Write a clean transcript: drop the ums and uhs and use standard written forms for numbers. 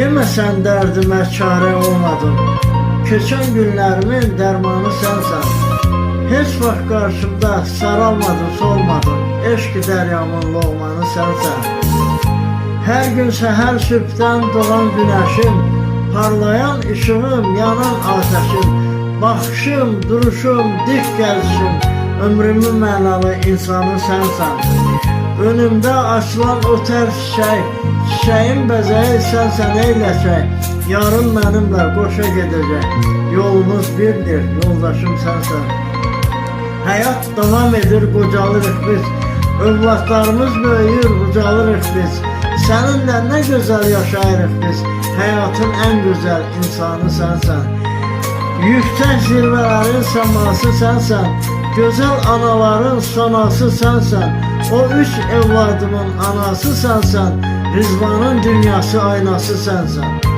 Deməsən dərdimə çare olmadın. Keçən günlərimin dərmanı sənsən. Heç vaxt qarşımda saralmadın, solmadın. Eşq dəryamın loğmanı sənsən. Hər gün səhər sübhdən doğan günəşim, parlayan işığım, yanan ateşim, baxışım, duruşum, dik gəzişim, ömrümün mənalı insanı sənsən. Önümdə açılan o tər çiçək, çiçəyin bəzəyi sənsən ey ləçək. Yarın mənimlə qoşa gedəcək, yolumuz birdir, yoldaşım sənsən. Həyat davam edir, qocalırıq biz, övladlarımız böyüyür, ucalırıq biz. Səninlə nə gözəl yaşayırıq biz, həyatın ən gözəl insanı sənsən. Yüksək zirvələrin səması sənsən, gözəl anaların sonası sənsən. O üç evladımın anası sənsən, Rizvanın dünyası aynası sənsən.